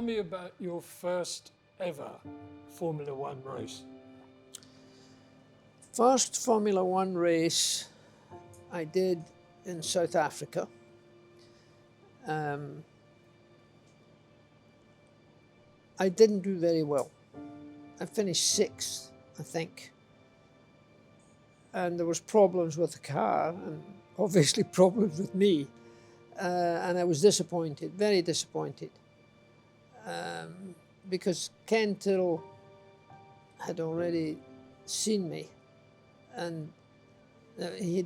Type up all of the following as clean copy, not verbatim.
me about your first ever Formula One race. First Formula One race I did in South Africa. I didn't do very well. I finished sixth, I think. And there was problems with the car and obviously problems with me. And I was disappointed, very disappointed. Because Ken Tyrrell had already seen me, and he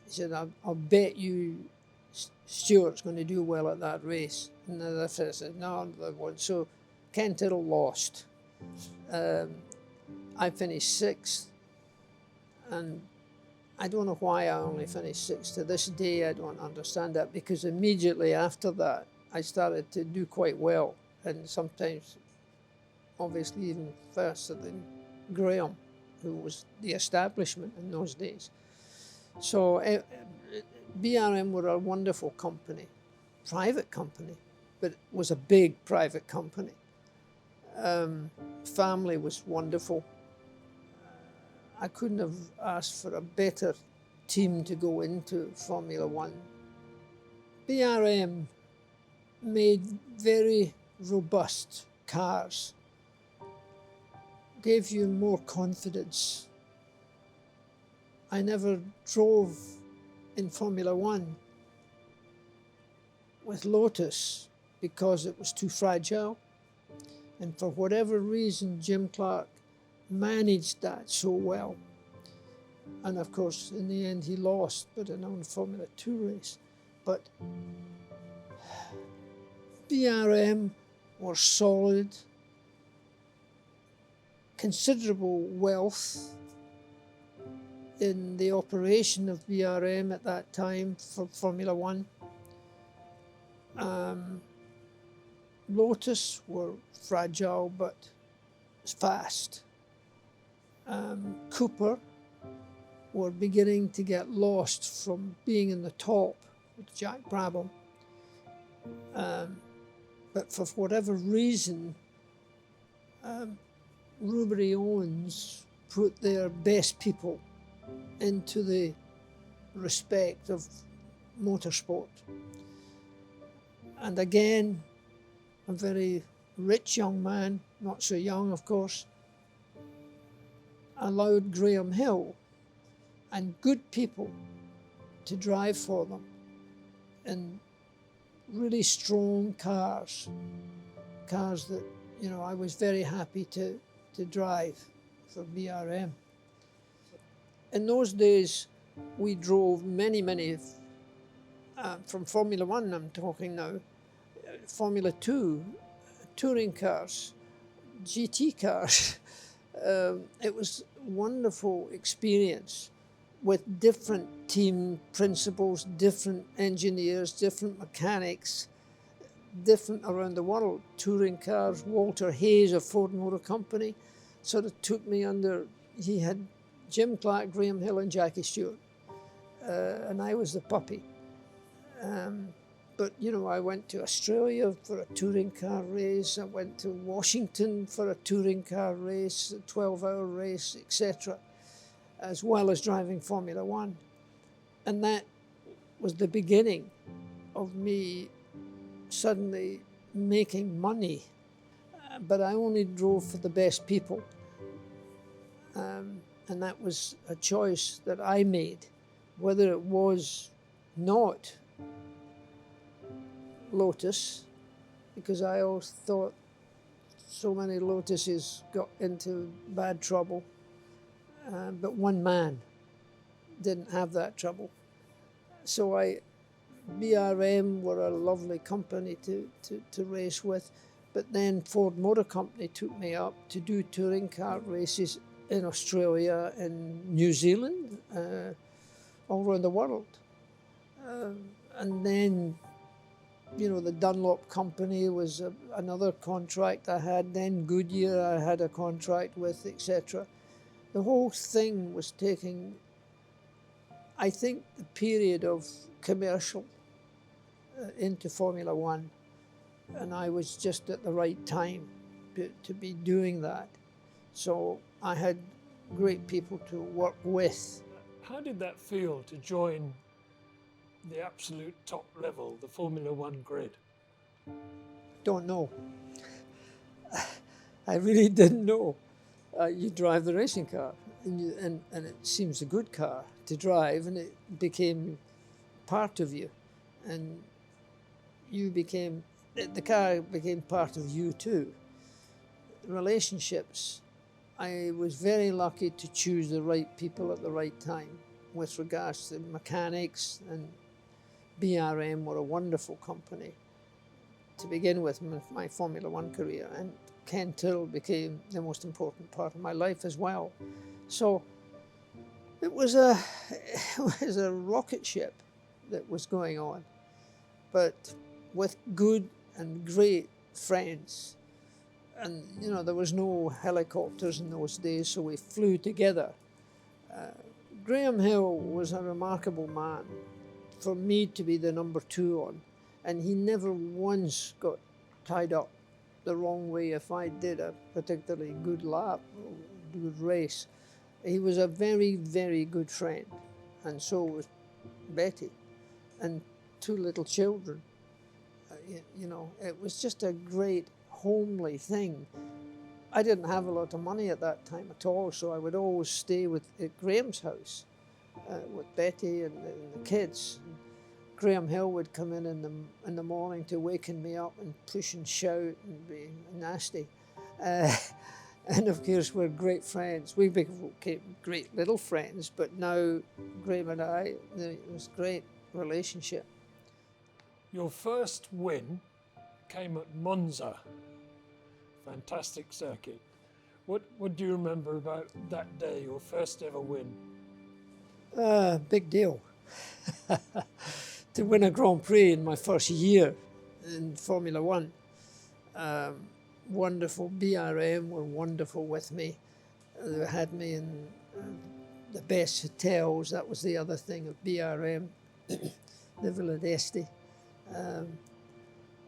said, I'll bet you Stewart's going to do well at that race. And the other fellow said, no, they won't. So Ken Tyrrell lost. I finished sixth, and I don't know why I only finished sixth. To this day, I don't understand that, because immediately after that, I started to do quite well, and sometimes, obviously, even faster than Graham, who was the establishment in those days. So BRM were a wonderful company, private company, but it was a big private company. Family was wonderful. I couldn't have asked for a better team to go into Formula One. BRM made very robust cars, gave you more confidence. I never drove in Formula One with Lotus because it was too fragile. And for whatever reason, Jim Clark managed that so well. And of course, in the end, he lost, but in a Formula 2 race. But BRM were solid, considerable wealth in the operation of BRM at that time for Formula One. Lotus were fragile but fast. Cooper were beginning to get lost from being in the top with Jack Brabham. But for whatever reason, Rubery Owens put their best people into the respect of motorsport. And again, a very rich young man, not so young of course, allowed Graham Hill and good people to drive for them in really strong cars that, you know, I was very happy to drive for BRM. In those days, we drove many, from Formula One I'm talking now, Formula 2, touring cars, GT cars. It was a wonderful experience with different team principals, different engineers, different mechanics, different around the world. Touring cars, Walter Hayes of Ford Motor Company sort of took me under, he had Jim Clark, Graham Hill and Jackie Stewart, and I was the puppy. But you know, I went to Australia for a touring car race, I went to Washington for a touring car race, a 12-hour race, etc., as well as driving Formula One. And that was the beginning of me suddenly making money. But I only drove for the best people. And that was a choice that I made, whether it was not Lotus, because I always thought so many Lotuses got into bad trouble, but one man didn't have that trouble. So BRM were a lovely company to race with, but then Ford Motor Company took me up to do touring car races in Australia and New Zealand, all around the world. And then, you know, the Dunlop Company was another contract I had. Then Goodyear I had a contract with, etc. The whole thing was taking, I think, the period of commercial into Formula One, and I was just at the right time to be doing that. So I had great people to work with. How did that feel to join the absolute top level, the Formula One grid? Don't know. I really didn't know. You drive the racing car, and it seems a good car to drive, and it became part of you, and the car became part of you too. Relationships, I was very lucky to choose the right people at the right time with regards to mechanics, and BRM were a wonderful company to begin with my Formula One career, and Ken Tyrrell became the most important part of my life as well. So it was a rocket ship that was going on, but with good and great friends. And you know, there was no helicopters in those days, so we flew together. Graham Hill was a remarkable man for me to be the number 2 on, and he never once got tied up the wrong way if I did a particularly good lap or good race. He was a very, very good friend, and so was Betty, and 2 little children. You know, it was just a great homely thing. I didn't have a lot of money at that time at all, so I would always stay at Graham's house with Betty and the kids. Graham Hill would come in the morning to waken me up and push and shout and be nasty. And of course, we're great friends. We became great little friends, but now Graham and I, it was a great relationship. Your first win came at Monza. Fantastic circuit. What do you remember about that day, your first ever win? Big deal. To win a Grand Prix in my first year in Formula One. Wonderful. BRM were wonderful with me. They had me in the best hotels. That was the other thing of BRM, the Villa d'Este.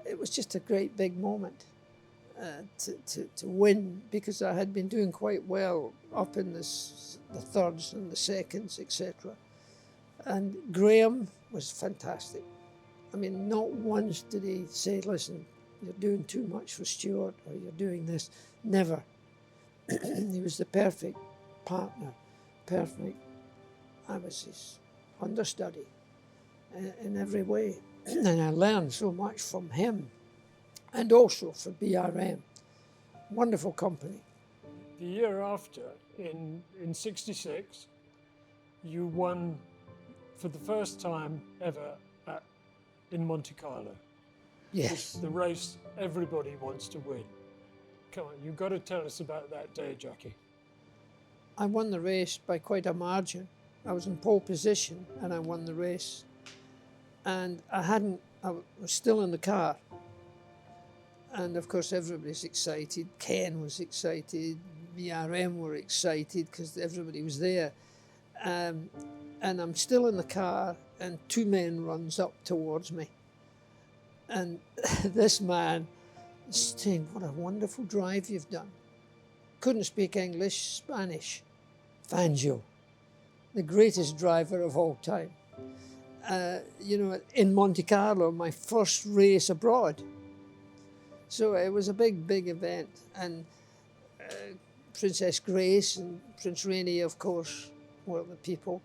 It was just a great big moment to win, because I had been doing quite well up in the thirds and the seconds, etc. And Graham was fantastic. I mean, not once did he say, listen, you're doing too much for Stewart, or you're doing this. Never. He was the perfect partner, perfect. I was his understudy in every way. And I learned so much from him, and also for BRM. Wonderful company. The year after, in '66, you won for the first time ever in Monte Carlo. Yes. It's the race everybody wants to win. Come on, you've got to tell us about that day, Jackie. I won the race by quite a margin. I was in pole position and I won the race. And I was still in the car. And of course everybody's excited. Ken was excited, BRM were excited because everybody was there. And I'm still in the car and 2 men runs up towards me. And this man is saying, what a wonderful drive you've done. Couldn't speak English, Spanish. Fangio, the greatest driver of all time. You know, in Monte Carlo, my first race abroad. So it was a big, big event. And Princess Grace and Prince Rainier, of course, were the people.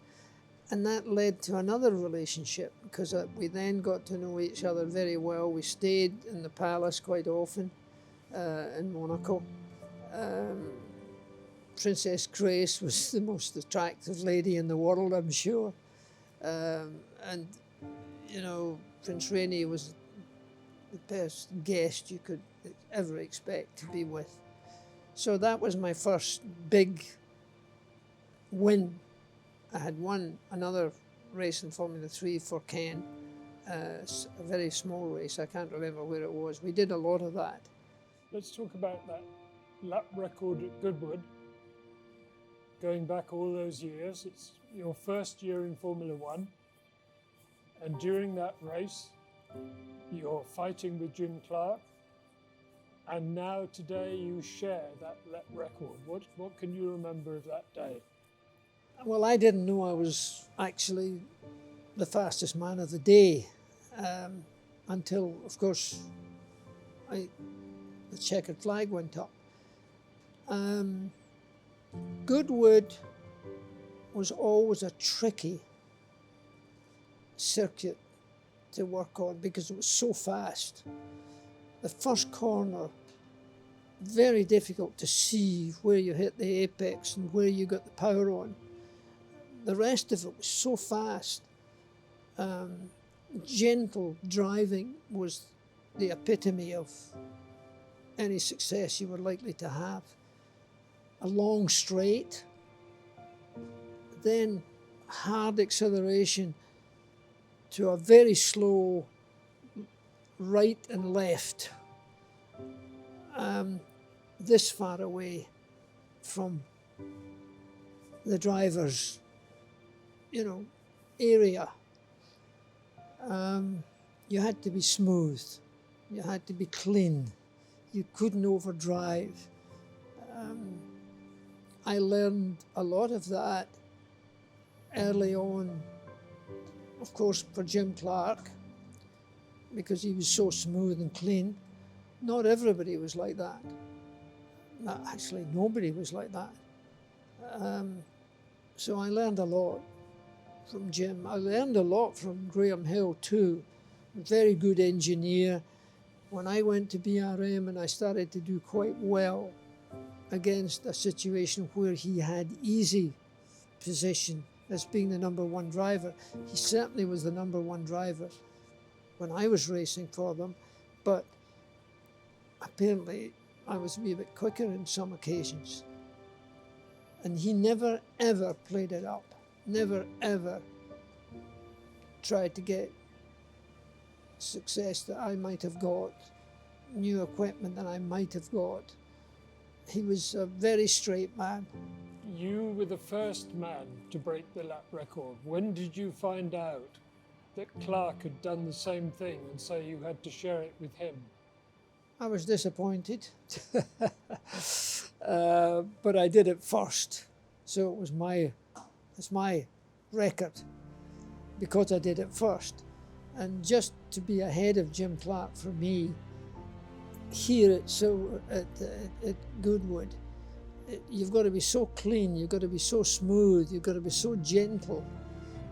And that led to another relationship, because we then got to know each other very well. We stayed in the palace quite often in Monaco. Princess Grace was the most attractive lady in the world, I'm sure. And, you know, Prince Rainier was the best guest you could ever expect to be with. So that was my first big win. I had won another race in Formula 3 for Ken, a very small race. I can't remember where it was. We did a lot of that. Let's talk about that lap record at Goodwood. Going back all those years, it's your first year in Formula One. And during that race, You're fighting with Jim Clark, and now today you share that record. What can you remember of that day? Well, I didn't know I was actually the fastest man of the day until, of course, the checkered flag went up. Goodwood was always a tricky circuit to work on because it was so fast. The first corner, very difficult to see where you hit the apex and where you got the power on. The rest of it was so fast. Gentle driving was the epitome of any success you were likely to have. A long straight, then hard acceleration to a very slow right and left, this far away from the driver's, area. You had to be smooth, you had to be clean, you couldn't overdrive. I learned a lot of that early on, of course, for Jim Clark, because he was so smooth and clean. Not everybody was like that. Actually, nobody was like that. So I learned a lot from Jim. I learned a lot from Graham Hill too, a very good engineer. When I went to BRM and I started to do quite well against a situation where he had easy position as being the number one driver, he certainly was the number one driver when I was racing for them, but apparently I was a wee bit quicker in some occasions. And he never ever played it up, never ever tried to get success that I might have got, new equipment that I might have got. He was a very straight man. You were the first man to break the lap record. When did you find out that Clark had done the same thing and so you had to share it with him? I was disappointed, but I did it first. So it's my record because I did it first. And just to be ahead of Jim Clark for me, here at Goodwood, you've got to be so clean, you've got to be so smooth, you've got to be so gentle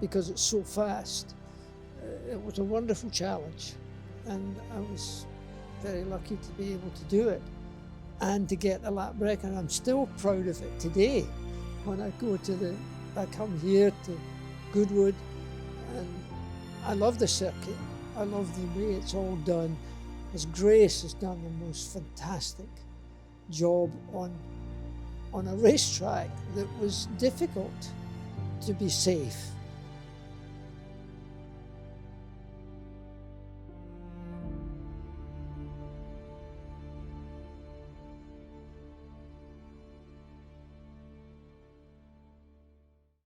because it's so fast. It was a wonderful challenge, and I was very lucky to be able to do it and to get the lap record. I'm still proud of it today. When I come here to Goodwood, and I love the circuit. I love the way it's all done. As Grace has done the most fantastic job on a racetrack that was difficult to be safe.